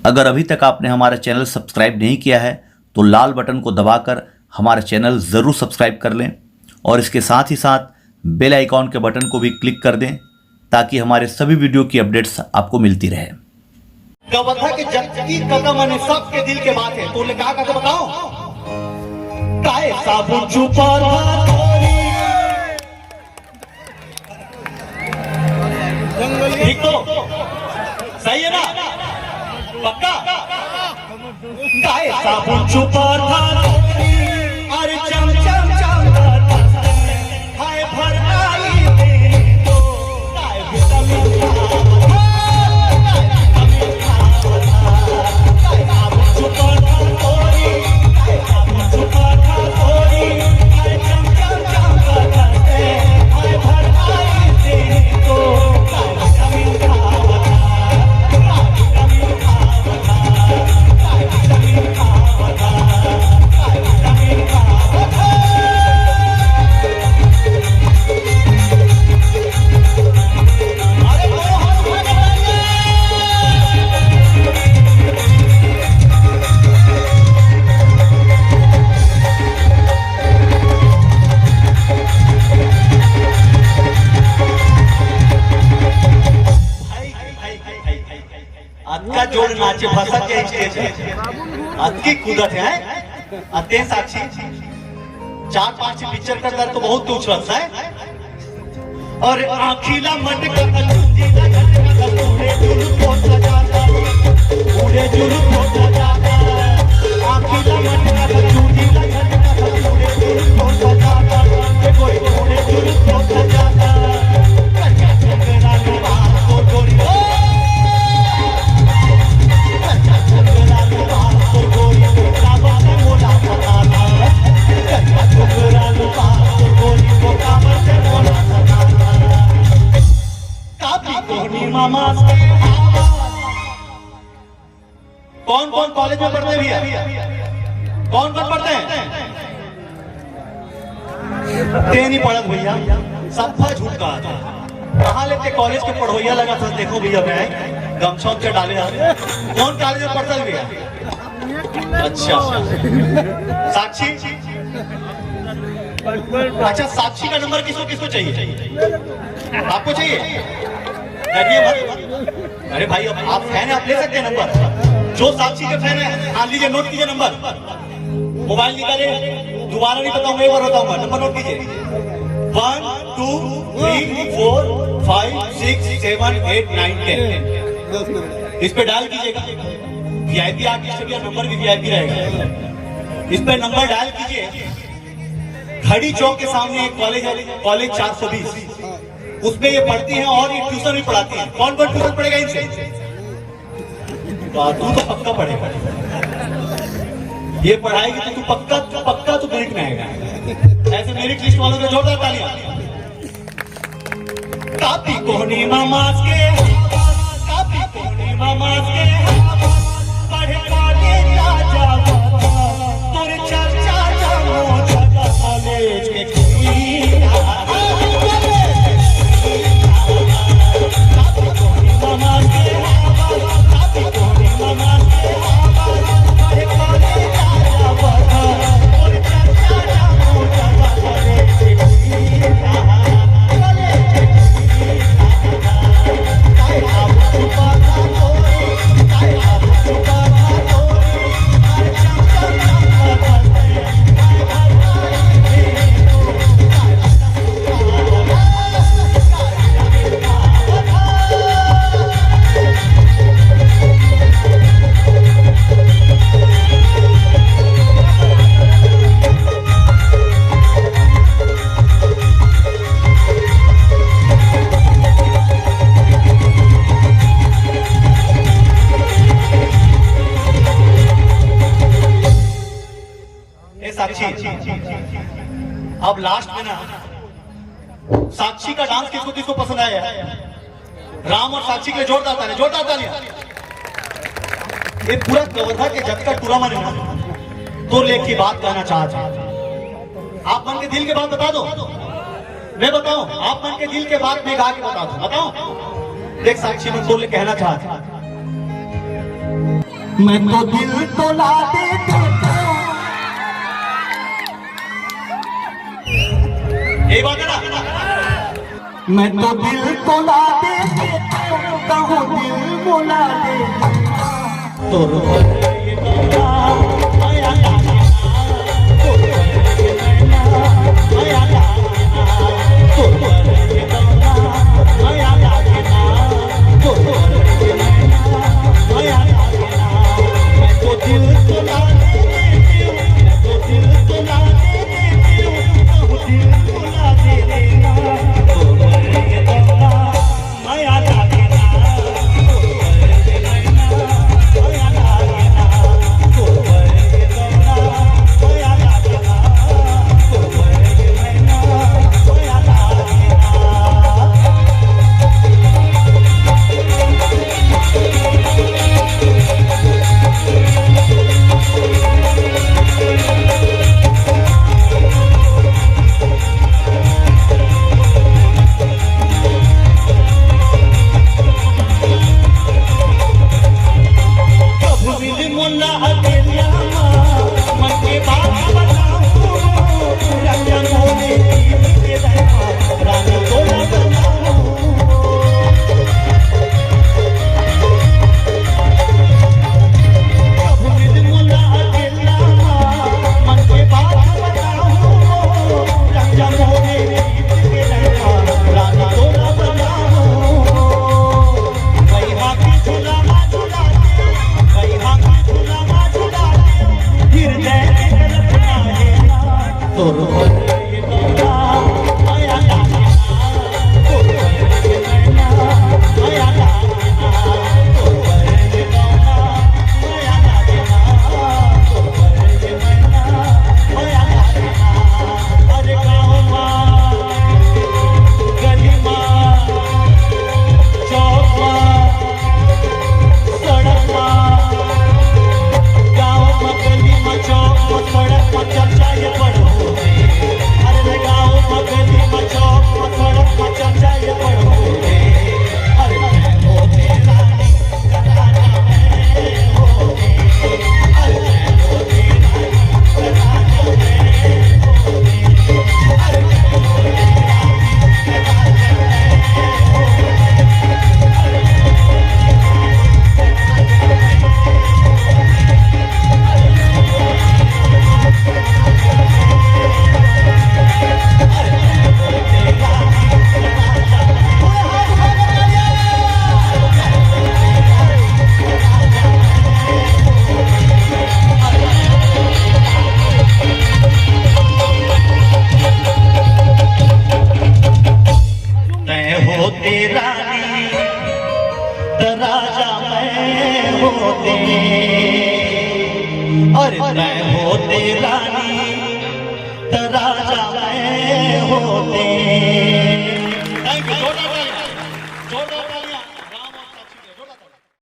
अगर अभी तक आपने हमारा चैनल सब्सक्राइब नहीं किया है तो लाल बटन को दबाकर हमारा चैनल ज़रूर सब्सक्राइब कर लें और इसके साथ ही साथ बेल आइकॉन के बटन को भी क्लिक कर दें ताकि हमारे सभी वीडियो की अपडेट्स आपको मिलती रहे। कवर्धा के जबकि कदम ने सबके दिल के बात है तो कहा का बताओ काहे साबुन चुपर ठीक तो सही है ना पक्का काहे साबुन चुपर अरे चम चम चम हाय भर आई तो काहे विटामिन अक्का जोड़ नाचे भाषा के स्टेज है अक्की कूदत है अते साक्षी 4-5 पिक्चर का दर तो बहुत उछलत है और आखिला मट का पूरे जुलूस होता जाता पूरे जुलूस होता जाता आखिला मट का चूड़ीला पूरे जुलूस होता जाता कोई पूरे जुलूस होता जाता कौन कौन कॉलेज में पढ़ते भी है कौन कौन पढ़ते हैं ते नहीं पढ़त भैया सफा झूठ कहा था कहाँ लेते कॉलेज के पढ़ोइया लगा था देखो भैया मैं गमछा से डाले कौन कॉलेज में पढ़ता भैया अच्छा साक्षी अच्छा साक्षी का नंबर किसको किसको चाहिए आपको चाहिए अरे भाई आप फैन है आप ले सकते हैं नंबर जो साक्षी के फैन है मान लीजिए नोट कीजिए नंबर मोबाइल निकाले दोबारा नहीं बताऊंगा एक बार बताऊंगा नंबर नोट कीजिए 1 2 3 4 5 6 7 8 9 10 इस पे डायल कीजिएगा वीआईपी आर्टिस्ट भी नंबर भी वीआईपी रहेगा इस पे नंबर डायल कीजिए घड़ी चौक के सामने एक कॉलेज है कॉलेज 420 उसमें ये पढ़ती हैं और ये ट्यूशन भी पढ़ाती हैं कौन कौन ट्यूशन पढ़ेगा इनसे तू तो पक्का पढ़ेगा ये पढ़ाएगी तो तू पक्का तो मेरिट में आएगा ऐसे मेरिट लिस्ट वालों को जोरदार तालियां कापी कोहनी नमाज के कापी कोहनी नमाज के पढ़े पाले राजा तोरे चर्चा जाओ जगह कॉलेज के अब लास्ट में ना साक्षी का डांस किसको किसको पसंद आया राम और साक्षी के जोरदार तालियां ये पूरा कवर्धा के जब का टूरा माने ना तो लेख की बात कहना चाहता आप मन के दिल के बात बता दो मैं बताऊं आप मन के दिल के बात में गा के बता दो बताओ देख साक्षी में तो कहना चाहता मैं तो दिल तोला देते ये बात है ना मैं तो दिल तोला देते कहूँ दिल बोला दे तो ये तोला आया तो ये नैना आया तो ये तोला आया तो ये नैना आया मैं तो दिल तोला देती हूँ मैं तो दिल तोला देती हूँ कहूँ दिल तोला दे देना तो ये तोला आया और मैं होते रानी तो राजा मैं होते